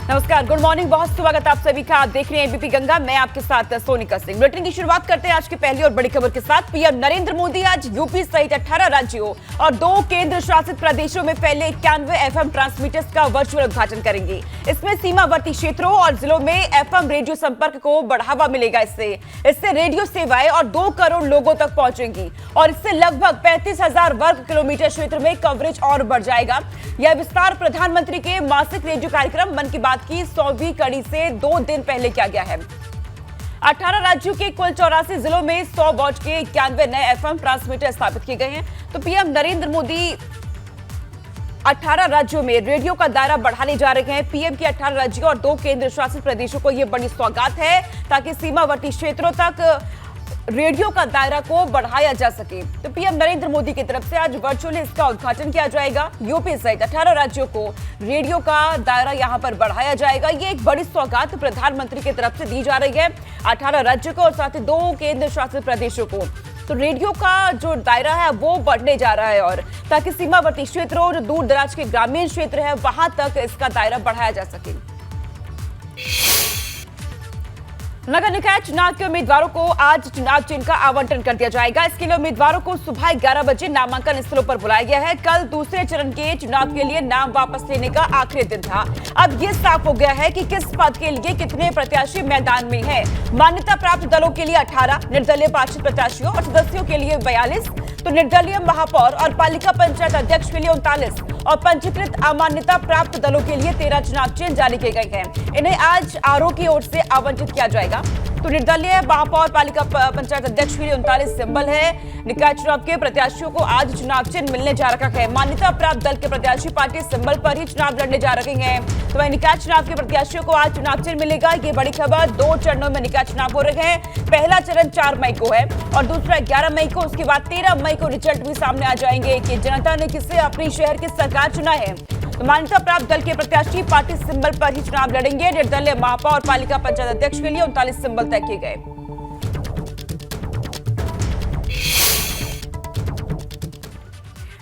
नमस्कार, good morning, बहुत स्वागत आप सभी का। आप देख रहे हैं एबीपी गंगा, मैं आपके साथ सोनिका सिंह। बुलेटिन की शुरुआत करते हैं आज की पहली और बड़ी खबर के साथ। पीएम नरेंद्र मोदी आज यूपी सहित 18 राज्यों और 2 केंद्र शासित प्रदेशों में फैले 91 एफएम ट्रांसमीटर्स का वर्चुअल उद्घाटन करेंगे। इसमें सीमावर्ती क्षेत्रों और जिलों में एफएम रेडियो संपर्क को बढ़ावा मिलेगा। इससे रेडियो सेवाएं और 2 करोड़ लोगों तक पहुंचेंगी और इससे लगभग 35,000 वर्ग किलोमीटर क्षेत्र में कवरेज और बढ़ जाएगा। यह विस्तार प्रधानमंत्री के मासिक रेडियो कार्यक्रम मन की बात की 100वीं कड़ी से 2 दिन पहले किया गया है। 18 राज्यों के कुल 84 जिलों में 100 वॉट के 91 नए एफएम ट्रांसमीटर स्थापित किए गए हैं। तो पीएम नरेंद्र मोदी 18 राज्यों में रेडियो का दायरा बढ़ाने जा रहे हैं। पीएम की 18 राज्यों और 2 केंद्र शासित प्रदेशों को यह बड़ी सौगात है ताकि सीमावर्ती क्षेत्रों तक रेडियो का दायरा को बढ़ाया जा सके। तो पीएम नरेंद्र मोदी की तरफ से आज वर्चुअली इसका उद्घाटन किया जाएगा। यूपी सहित 18 राज्यों को रेडियो का दायरा यहां पर बढ़ाया जाएगा। ये एक बड़ी सौगात प्रधानमंत्री की तरफ से दी जा रही है 18 राज्यों को और साथ ही 2 केंद्र शासित प्रदेशों को। तो रेडियो का जो दायरा है वो बढ़ने जा रहा है और ताकि सीमावर्ती क्षेत्रों, जो दूर दराज के ग्रामीण क्षेत्र है, वहां तक इसका दायरा बढ़ाया जा सके। नगर निकाय चुनाव के उम्मीदवारों को आज चुनाव चिन्ह का आवंटन कर दिया जाएगा। इसके लिए उम्मीदवारों को सुबह 11 बजे नामांकन स्थलों पर बुलाया गया है। कल दूसरे चरण के चुनाव के लिए नाम वापस लेने का आखिरी दिन था। अब ये साफ हो गया है कि किस पद के लिए कितने प्रत्याशी मैदान में हैं। मान्यता प्राप्त दलों के लिए 18, निर्दलीय पार्षद प्रत्याशियों और सदस्यों के लिए 42, तो निर्दलीय महापौर और पालिका पंचायत अध्यक्ष के लिए 39 और पंजीकृत अमान्यता प्राप्त दलों के लिए 13 चुनाव चिन्ह जारी किए गए हैं। इन्हें आज आरओ की ओर से आवंटित किया जाएगा। तो निर्दलीय महापौर पालिका पंचायत अध्यक्ष के लिए 39 सिंबल है। निकाय चुनाव के प्रत्याशियों को आज चुनाव चिन्ह मिलने जा रखा है। मान्यता प्राप्त दल के प्रत्याशी पार्टी सिंबल पर ही चुनाव लड़ने जा रहे हैं। तो वही निकाय चुनाव के प्रत्याशियों को आज चुनाव चिन्ह मिलेगा। ये बड़ी खबर। 2 चरणों में निकाय चुनाव हो रहे हैं। पहला चरण 4 मई को है और दूसरा 11 मई को। उसके बाद 13 मई को रिजल्ट भी सामने आ जाएंगे कि जनता ने किसे अपनी शहर की सरकार चुना है। तो मान्यता प्राप्त दल के प्रत्याशी पार्टी सिंबल पर ही चुनाव लड़ेंगे। निर्दलीय महापौर पालिका पंचायत अध्यक्ष के लिए 39 सिंबल तय किए गए।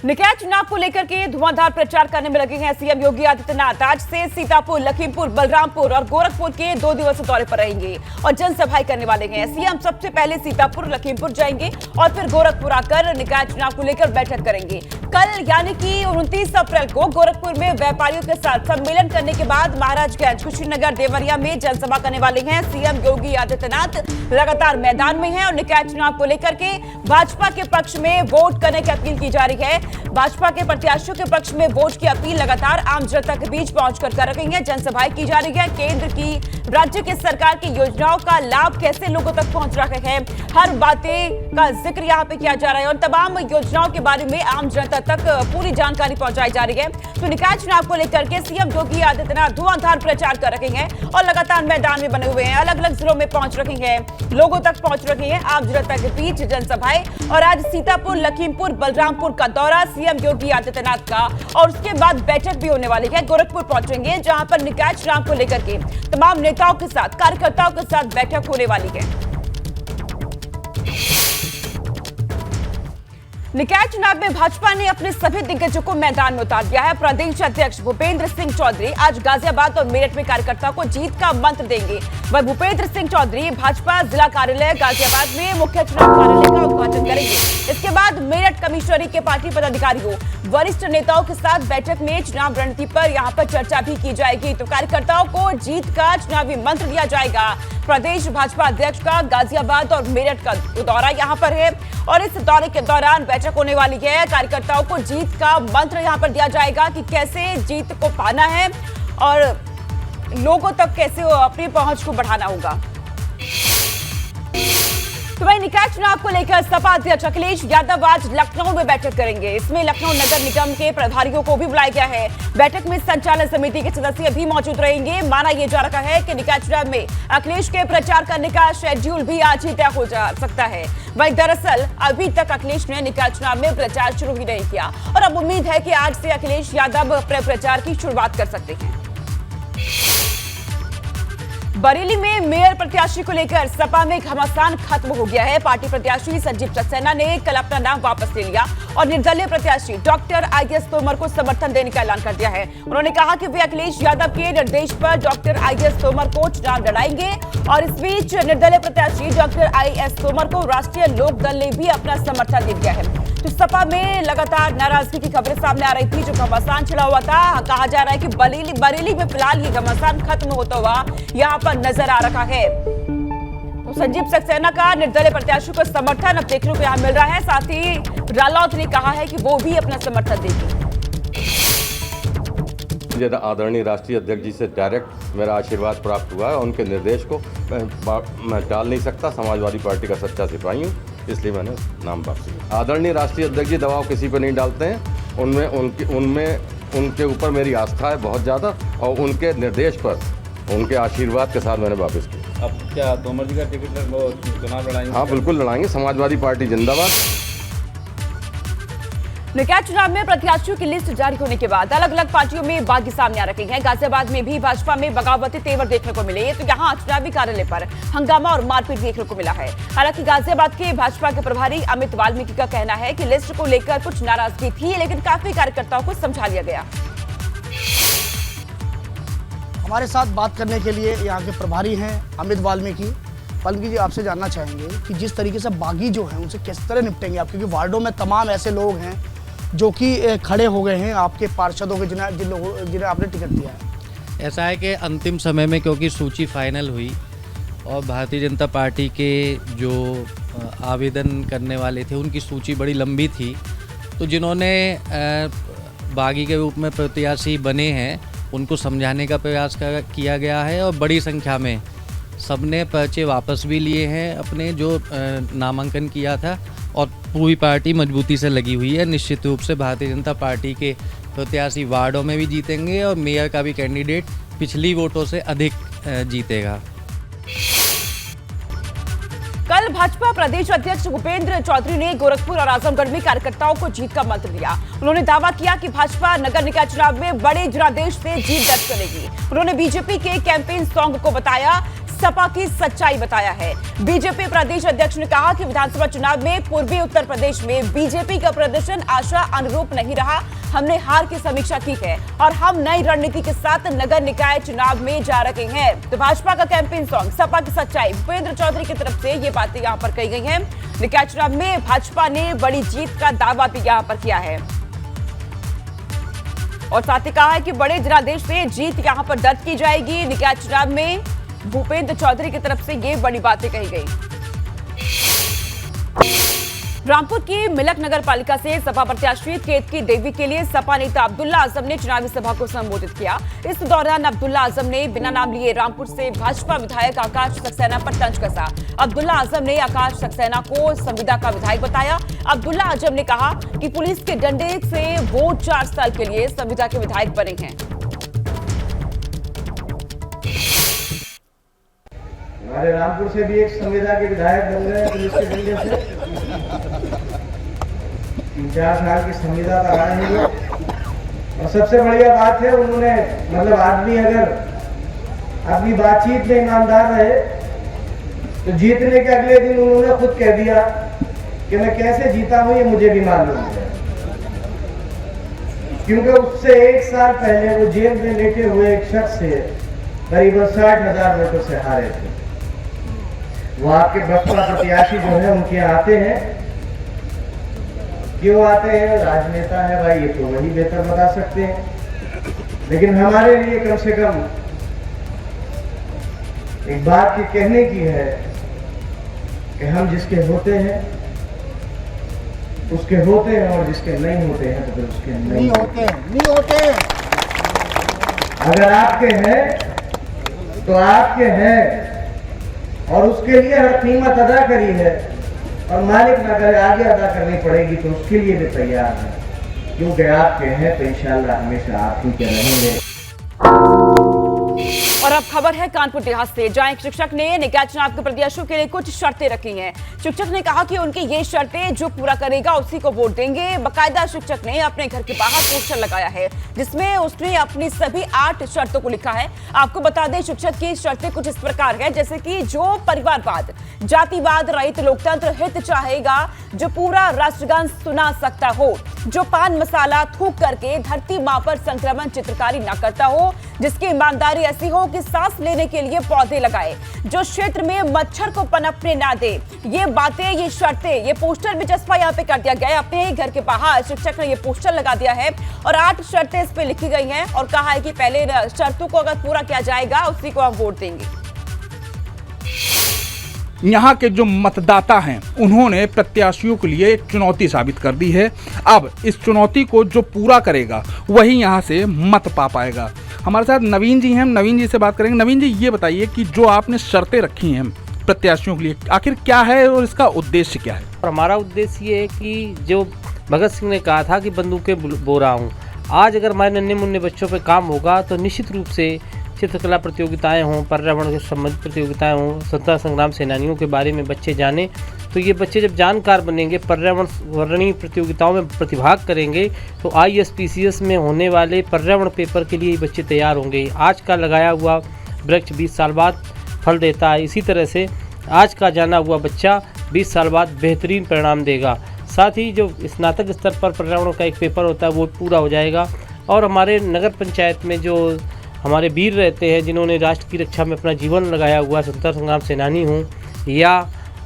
निकाय चुनाव को लेकर के धुआंधार प्रचार करने में लगे हैं सीएम योगी आदित्यनाथ। आज से सीतापुर, लखीमपुर, बलरामपुर और गोरखपुर के 2 दिवसीय दौरे पर रहेंगे और जनसभाएं करने वाले हैं। सीएम सबसे पहले सीतापुर, लखीमपुर जाएंगे और फिर गोरखपुर आकर निकाय चुनाव को लेकर बैठक करेंगे। कल यानी कि 29 अप्रैल को गोरखपुर में व्यापारियों के साथ सम्मेलन करने के बाद महाराजगंज, कुशीनगर, देवरिया में जनसभा करने वाले हैं। सीएम योगी आदित्यनाथ लगातार मैदान में हैं और निकाय चुनाव को लेकर के भाजपा के पक्ष में वोट करने की अपील की जा रही है। भाजपा के प्रत्याशियों के पक्ष में वोट की अपील लगातार आम जनता के बीच पहुंचकर कर रही है। जनसभाएं की जा रही है। केंद्र की, राज्य की सरकार की योजनाओं का लाभ कैसे लोगों तक पहुंच रहा है, हर बातें का जिक्र यहाँ पे किया जा रहा है और तमाम योजनाओं के बारे में आम जनता तक पूरी जानकारी पहुंचाई जा रही है। तो निकाय चुनाव को लेकर के सीएम योगी आदित्यनाथ धुआंधार प्रचार कर रहे हैं और लगातार मैदान में बने हुए हैं। अलग अलग जिलों में पहुंच रहे हैं, लोगों तक पहुंच रहे हैं आम जनता के बीच जनसभाएं। और आज सीतापुर, लखीमपुर, बलरामपुर का दौरा सीएम योगी आदित्यनाथ का और उसके बाद बैठक भी होने वाली है। गोरखपुर पहुंचेंगे जहां पर निकाय चुनाव को लेकर के तमाम नेताओं के साथ, कार्यकर्ताओं के साथ बैठक होने वाली है। निकाय चुनाव में भाजपा ने अपने सभी दिग्गजों को मैदान में उतार दिया है। प्रदेश अध्यक्ष भूपेंद्र सिंह चौधरी आज गाजियाबाद और मेरठ में कार्यकर्ताओं को जीत का मंत्र देंगे। वह भूपेंद्र सिंह चौधरी भाजपा जिला कार्यालय गाजियाबाद में मुख्य चुनाव कार्यालय का उद्घाटन करेंगे। इसके बाद मेरठ कमिश्नरी के पार्टी पदाधिकारियों, वरिष्ठ नेताओं के साथ बैठक में चुनाव रणनीति पर यहां पर चर्चा भी की जाएगी। तो कार्यकर्ताओं को जीत का चुनावी मंत्र दिया जाएगा। प्रदेश भाजपा अध्यक्ष का गाजियाबाद और मेरठ का दौरा यहां पर है और इस दौरे के दौरान बैठक होने वाली है। कार्यकर्ताओं को जीत का मंत्र यहां पर दिया जाएगा कि कैसे जीत को पाना है और लोगों तक कैसे अपनी पहुंच को बढ़ाना होगा। तो वहीं निकाय चुनाव को लेकर सपा अध्यक्ष अखिलेश यादव आज लखनऊ में बैठक करेंगे। इसमें लखनऊ नगर निगम के प्रभारियों को भी बुलाया गया है। बैठक में संचालन समिति के सदस्य भी मौजूद रहेंगे। माना यह जा रहा है कि निकाय चुनाव में अखिलेश के प्रचार करने का शेड्यूल भी आज ही तय हो जा सकता है। वहीं दरअसल अभी तक अखिलेश ने निकाय चुनाव में प्रचार शुरू ही नहीं किया और अब उम्मीद है कि आज से अखिलेश यादव अपने प्रचार की शुरुआत कर सकते हैं। बरेली में मेयर प्रत्याशी को लेकर सपा में घमासान खत्म हो गया है। पार्टी प्रत्याशी संजीव सक्सेना ने कल अपना नाम वापस ले लिया और निर्दलीय प्रत्याशी डॉक्टर आईएस तोमर को समर्थन देने का ऐलान कर दिया है। उन्होंने कहा कि वे अखिलेश यादव के निर्देश पर डॉक्टर आईएस तोमर को चुनाव लड़ाएंगे और इस बीच निर्दलीय प्रत्याशी डॉक्टर आईएस तोमर को राष्ट्रीय लोक दल ने भी अपना समर्थन दे दिया है। तो सपा में लगातार नाराजगी की खबरें सामने आ रही थी, जो घमासान छिड़ा हुआ था। कहा जा रहा है कि बरेली में फिलहाल ये घमासान खत्म होता हुआ यहाँ पर नजर आ रहा है। तो संजीव सक्सेना का निर्दलीय प्रत्याशी को समर्थन अब देखने को यहाँ मिल रहा है। साथ ही रालोद ने कहा है कि वो भी अपना समर्थन देगी। मुझे आदरणीय राष्ट्रीय अध्यक्ष जी से डायरेक्ट मेरा आशीर्वाद प्राप्त हुआ है। उनके निर्देश को मैं टाल नहीं सकता। समाजवादी पार्टी का सच्चा सिपाही हूँ, इसलिए मैंने नाम वापस लिया। आदरणीय राष्ट्रीय अध्यक्ष जी दबाव किसी पर नहीं डालते हैं। उनके ऊपर मेरी आस्था है बहुत ज़्यादा, और उनके निर्देश पर उनके आशीर्वाद के साथ मैंने वापस किया। अब क्या तोमर जी का टिकट चुनाव लड़ाएंगे? हाँ, बिल्कुल लड़ाएंगे। समाजवादी पार्टी जिंदाबाद। निकाय चुनाव में प्रत्याशियों की लिस्ट जारी होने के बाद अलग अलग पार्टियों में बागी सामने आ रही हैं। गाजियाबाद में भी भाजपा में बगावती तेवर देखने को मिले, तो यहाँ चुनावी कार्यालय पर हंगामा और मारपीट देखने को मिला है। हालांकि गाजियाबाद के भाजपा के प्रभारी अमित वाल्मीकि का कहना है कि लिस्ट को लेकर कुछ नाराजगी थी, लेकिन काफी कार्यकर्ताओं को समझा लिया गया। हमारे साथ बात करने के लिए यहाँ के प्रभारी हैं अमित वाल्मीकि जी, आपसे जानना चाहेंगे कि जिस तरीके से बागी जो हैं उनसे किस तरह निपटेंगे आप, क्योंकि वार्डों में तमाम ऐसे लोग हैं जो कि खड़े हो गए हैं आपके पार्षदों के जिन्हें आपने टिकट दिया है। ऐसा है कि अंतिम समय में क्योंकि सूची फाइनल हुई और भारतीय जनता पार्टी के जो आवेदन करने वाले थे उनकी सूची बड़ी लंबी थी, तो जिन्होंने बागी के रूप में प्रत्याशी बने हैं उनको समझाने का प्रयास किया गया है और बड़ी संख्या में सबने पर्चे वापस भी लिए हैं अपने जो नामांकन किया था, और पूरी पार्टी मजबूती से लगी हुई है। निश्चित रूप से भारतीय जनता पार्टी के प्रत्याशी वार्डों में भी जीतेंगे और मेयर का भी कैंडिडेट पिछली वोटों से अधिक जीतेगा। कल भाजपा प्रदेश अध्यक्ष भूपेंद्र चौधरी ने गोरखपुर और आजमगढ़ में कार्यकर्ताओं को जीत का मंत्र दिया। उन्होंने दावा किया कि भाजपा नगर निकाय चुनाव में बड़े जनादेश से जीत दर्ज करेगी। उन्होंने बीजेपी के कैंपेन सॉन्ग को बताया, सपा की सच्चाई बताया है। बीजेपी प्रदेश अध्यक्ष ने कहा कि विधानसभा चुनाव में पूर्वी उत्तर प्रदेश में बीजेपी का प्रदर्शन आशा अनुरूप नहीं रहा। हमने हार की समीक्षा की है और हम नई रणनीति के साथ नगर निकाय चुनाव में जा रहे हैं। तो भाजपा का कैंपेन सॉन्ग सपा की सच्चाई, भूपेंद्र चौधरी की तरफ से ये बातें यहाँ पर कही गई हैं। निकाय चुनाव में भाजपा ने बड़ी जीत का दावा भी यहाँ पर किया है और साथ ही कहा है कि बड़े जनादेश से जीत यहाँ पर दर्ज की जाएगी। निकाय चुनाव में भूपेंद्र चौधरी की तरफ से ये बड़ी बातें कही गई। रामपुर की मिलक नगर पालिका से सपा प्रत्याशी केतकी देवी के लिए सपा नेता अब्दुल्ला आजम ने चुनावी सभा को संबोधित किया। इस दौरान अब्दुल्ला आजम ने बिना नाम लिए रामपुर से भाजपा विधायक आकाश सक्सेना पर तंज कसा। अब्दुल्ला आजम ने आकाश सक्सेना को संविदा का विधायक बताया। अब्दुल्ला आजम ने कहा कि पुलिस के डंडे से वो 4 साल के लिए संविदा के विधायक बने हैं। हमारे रामपुर से भी एक संविदा के विधायक बन गए पुलिस के डंडे से। 3-4 साल की संविदा का रहा है ये। और सबसे बढ़िया बात है, उन्होंने मतलब आदमी बातचीत में ईमानदार रहे, तो जीतने के अगले दिन उन्होंने खुद कह दिया कि मैं कैसे जीता हूं ये मुझे भी मालूम है, क्योंकि उससे 1 साल पहले वो जेल में लेटे हुए एक शख्स से करीबन 60,000 वोटों से हारे थे। वो आपके बसपा प्रत्याशी जो है उनके यहाँ आते हैं, क्यों आते हैं? राजनेता है भाई, ये तो वही बेहतर बता सकते हैं। लेकिन हमारे लिए कम से कम एक बात की कहने की है कि हम जिसके होते हैं उसके होते हैं, और जिसके नहीं होते हैं तो फिर उसके नहीं होते हैं। अगर आपके हैं तो आपके हैं, और उसके लिए हर कीमत अदा करी है, और मालिक ना करे आगे अदा करनी पड़ेगी तो उसके लिए भी तैयार है, क्योंकि आपके हैं तो इंशाल्लाह हमेशा आप ही के रहेंगे। और अब खबर है कानपुर देहात से, जहां एक शिक्षक ने निकाय चुनाव के प्रत्याशियों के लिए कुछ शर्तें रखी हैं। शिक्षक ने कहा कि उनकी ये शर्तें जो पूरा करेगा उसी को वोट देंगे। बाकायदा शिक्षक ने अपने घर के बाहर पोस्टर लगाया है जिसमें उसने अपनी सभी 8 शर्तों को लिखा है। आपको बता दें, शिक्षक की शर्तें कुछ इस प्रकार है, जैसे कि जो परिवारवाद, जातिवाद रहित लोकतंत्र हित चाहेगा, जो पूरा राष्ट्रगान सुना सकता हो, जो पान मसाला थूक करके धरती मां पर संक्रमण चित्रकारी न करता हो, जिसकी ईमानदारी ऐसी हो कि सांस लेने के लिए पौधे लगाए, जो क्षेत्र में मच्छर को पनपने ना दे। ये बातें, ये शर्तें, ये पोस्टर भी चस्पा यहाँ पे कर दिया गया है। अपने ही घर के बाहर शिक्षक ने ये पोस्टर लगा दिया है और 8 शर्तें इस पे लिखी गई हैं और कहा है कि पहले शर्तों को अगर पूरा किया जाएगा उसी को हम वोट देंगे। यहाँ के जो मतदाता हैं उन्होंने प्रत्याशियों के लिए एक चुनौती साबित कर दी है। अब इस चुनौती को जो पूरा करेगा वही यहाँ से मत पा पाएगा। हमारे साथ नवीन जी हैं, हम नवीन जी से बात करेंगे। नवीन जी, ये बताइए कि जो आपने शर्तें रखी हैं प्रत्याशियों के लिए, आखिर क्या है और इसका उद्देश्य क्या है? और हमारा उद्देश्य ये है कि जो भगत सिंह ने कहा था कि बंदूकें बो रहा हूँ, आज अगर हमारे नन्हे मुन्ने बच्चों पे काम होगा तो निश्चित रूप से चित्रकला प्रतियोगिताएं हों, पर्यावरण के संबंधित प्रतियोगिताएं हों, स्वतंत्रता संग्राम सेनानियों के बारे में बच्चे जानें, तो ये बच्चे जब जानकार बनेंगे, पर्यावरणीय प्रतियोगिताओं में प्रतिभाग करेंगे, तो ISPCS में होने वाले पर्यावरण पेपर के लिए बच्चे तैयार होंगे। आज का लगाया हुआ वृक्ष 20 साल बाद फल देता है, इसी तरह से आज का जाना हुआ बच्चा 20 साल बाद बेहतरीन परिणाम देगा। साथ ही जो स्नातक स्तर पर पर्यावरण का एक पेपर होता है वो पूरा हो जाएगा। और हमारे नगर पंचायत में जो हमारे वीर रहते हैं, जिन्होंने राष्ट्र की रक्षा में अपना जीवन लगाया हुआ, स्वतंत्रता संग्राम सेनानी हों या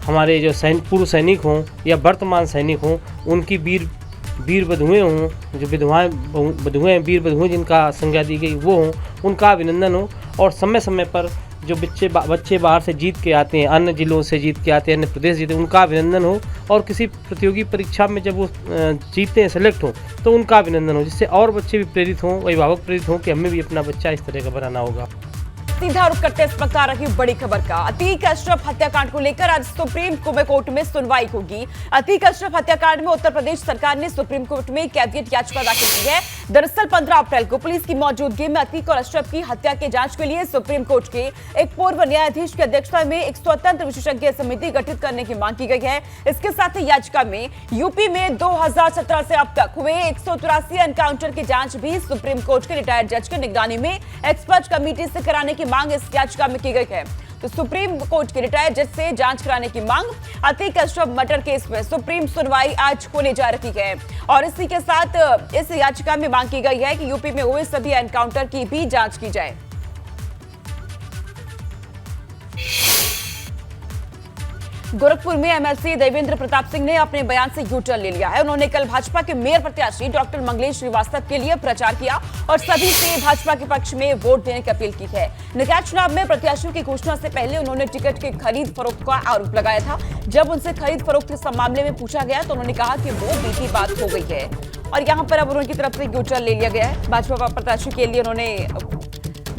हमारे जो पूर्व सैनिक हों या वर्तमान सैनिक हों, उनकी वीर बधुएँ हों, जो बधुएँ वीर बधुएँ जिनका संज्ञा दी गई वो हों, उनका अभिनंदन हो। और समय समय पर जो बच्चे बाहर से जीत के आते हैं, अन्य जिलों से जीत के आते हैं, अन्य प्रदेश जीते, उनका अभिनंदन हो। और किसी प्रतियोगी परीक्षा में जब वो जीतते हैं, सेलेक्ट हो, तो उनका अभिनंदन हो, जिससे और बच्चे भी प्रेरित हों, अभिभावक प्रेरित हों कि हमें भी अपना बच्चा इस तरह का बनाना होगा। सीधा रुख करते इस वक्त आ रही बड़ी खबर का। अतीक अशरफ हत्याकांड को लेकर आज सुप्रीम कोर्ट में सुनवाई होगी। अतीक अशरफ हत्याकांड में उत्तर प्रदेश सरकार ने सुप्रीम कोर्ट में कैविएट याचिका दाखिल की है। दरअसल 15 अप्रैल को पुलिस की मौजूदगी में अतीक और अशरफ की हत्या के जांच के लिए सुप्रीम कोर्ट के एक पूर्व न्यायाधीश की अध्यक्षता में एक स्वतंत्र विशेषज्ञ समिति गठित करने की मांग की गई है। इसके साथ ही याचिका में यूपी में 2017 से अब तक हुए 183 एनकाउंटर की जांच भी सुप्रीम कोर्ट के रिटायर्ड जज की निगरानी में एक्सपर्ट कमेटी से कराने की मांग इस याचिका में की गई है। तो सुप्रीम कोर्ट के रिटायर्ड जज से जांच कराने की मांग। अतीक अशरफ मर्डर केस में सुप्रीम सुनवाई आज होने जा रही है और इसी के साथ इस याचिका में मांग की गई है कि यूपी में हुए सभी एनकाउंटर की भी जांच की जाए। गोरखपुर में MLC देवेंद्र प्रताप सिंह ने अपने बयान से यू टर्न ले लिया है। उन्होंने कल भाजपा के मेयर प्रत्याशी डॉक्टर मंगलेश श्रीवास्तव के लिए प्रचार किया और सभी से भाजपा के पक्ष में वोट देने की अपील की है। निकाय चुनाव में प्रत्याशियों की घोषणा से पहले उन्होंने टिकट के खरीद फरोख्त का आरोप लगाया था। जब उनसे खरीद फरोख्त के मामले में पूछा गया तो उन्होंने कहा कि वो बीती बात हो गई है और यहाँ पर अब उनकी तरफ से यू टर्न ले लिया गया है। भाजपा प्रत्याशी के लिए उन्होंने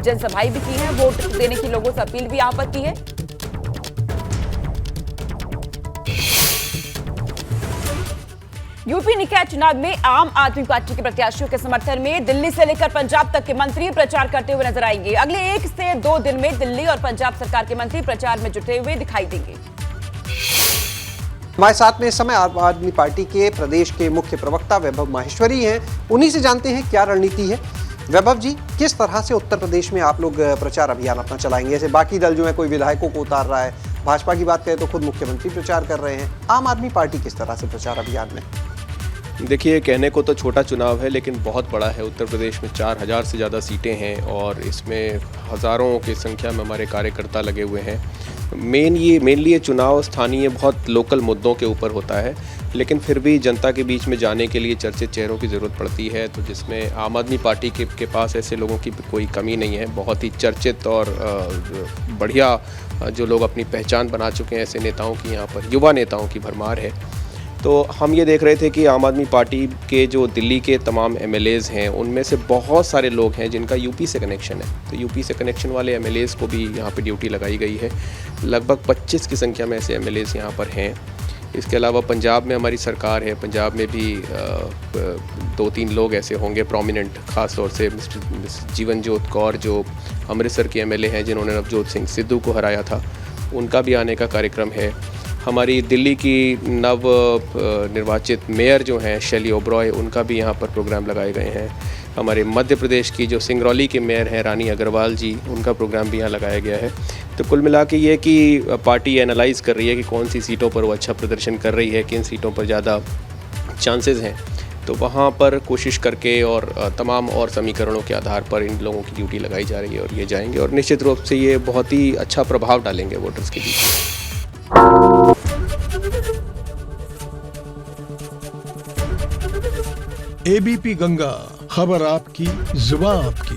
जनसभाएं भी की है, वोट देने की लोगों से अपील भी यहाँ पर की है। यूपी निकाय चुनाव में आम आदमी पार्टी के प्रत्याशियों के समर्थन में दिल्ली से लेकर पंजाब तक के मंत्री प्रचार करते हुए नजर आएंगे। अगले 1 से 2 दिन में दिल्ली और पंजाब सरकार के मंत्री प्रचार में जुटे हुए दिखाई देंगे। हमारे साथ में इस समय आम आदमी पार्टी के प्रदेश के मुख्य प्रवक्ता वैभव माहेश्वरी हैं। उन्हीं से जानते हैं क्या रणनीति है। वैभव जी, किस तरह से उत्तर प्रदेश में आप लोग प्रचार अभियान अपना चलाएंगे? जैसे बाकी दल जो है कोई विधायकों को उतार रहा है, भाजपा की बात करें तो खुद मुख्यमंत्री प्रचार कर रहे हैं, आम आदमी पार्टी किस तरह से प्रचार अभियान में? देखिए, कहने को तो छोटा चुनाव है लेकिन बहुत बड़ा है। उत्तर प्रदेश में 4000 से ज़्यादा सीटें हैं और इसमें हज़ारों की संख्या में हमारे कार्यकर्ता लगे हुए हैं। मेनली ये चुनाव स्थानीय बहुत लोकल मुद्दों के ऊपर होता है, लेकिन फिर भी जनता के बीच में जाने के लिए चर्चित चेहरों की ज़रूरत पड़ती है। तो जिसमें आम आदमी पार्टी के पास ऐसे लोगों की कोई कमी नहीं है। बहुत ही चर्चित और बढ़िया जो लोग अपनी पहचान बना चुके हैं, ऐसे नेताओं की यहाँ पर युवा नेताओं की भरमार है। तो हम ये देख रहे थे कि आम आदमी पार्टी के जो दिल्ली के तमाम MLAs हैं, उनमें से बहुत सारे लोग हैं जिनका यूपी से कनेक्शन है। तो यूपी से कनेक्शन वाले MLAs को भी यहाँ पे ड्यूटी लगाई गई है। लगभग 25 की संख्या में ऐसे MLAs यहाँ पर हैं। इसके अलावा पंजाब में हमारी सरकार है, पंजाब में भी 2-3 लोग ऐसे होंगे प्रोमिनेंट, ख़ास तौर से मिस्टर जीवनजोत कौर जो अमृतसर के एमएलए हैं जिन्होंने नवजोत सिंह सिद्धू को हराया था, उनका भी आने का कार्यक्रम है। हमारी दिल्ली की नव निर्वाचित मेयर जो हैं शैली ओबरॉय, उनका भी यहाँ पर प्रोग्राम लगाए गए हैं। हमारे मध्य प्रदेश की जो सिंगरौली के मेयर हैं रानी अग्रवाल जी, उनका प्रोग्राम भी यहाँ लगाया गया है। तो कुल मिला के ये कि पार्टी एनालाइज़ कर रही है कि कौन सी सीटों पर वो अच्छा प्रदर्शन कर रही है, किन सीटों पर ज़्यादा चांसेस हैं, तो वहाँ पर कोशिश करके और तमाम और समीकरणों के आधार पर इन लोगों की ड्यूटी लगाई जा रही है और ये जाएंगे और निश्चित रूप से ये बहुत ही अच्छा प्रभाव डालेंगे वोटर्स के बीच। एबीपी गंगा, खबर आपकी, जुबान आपकी।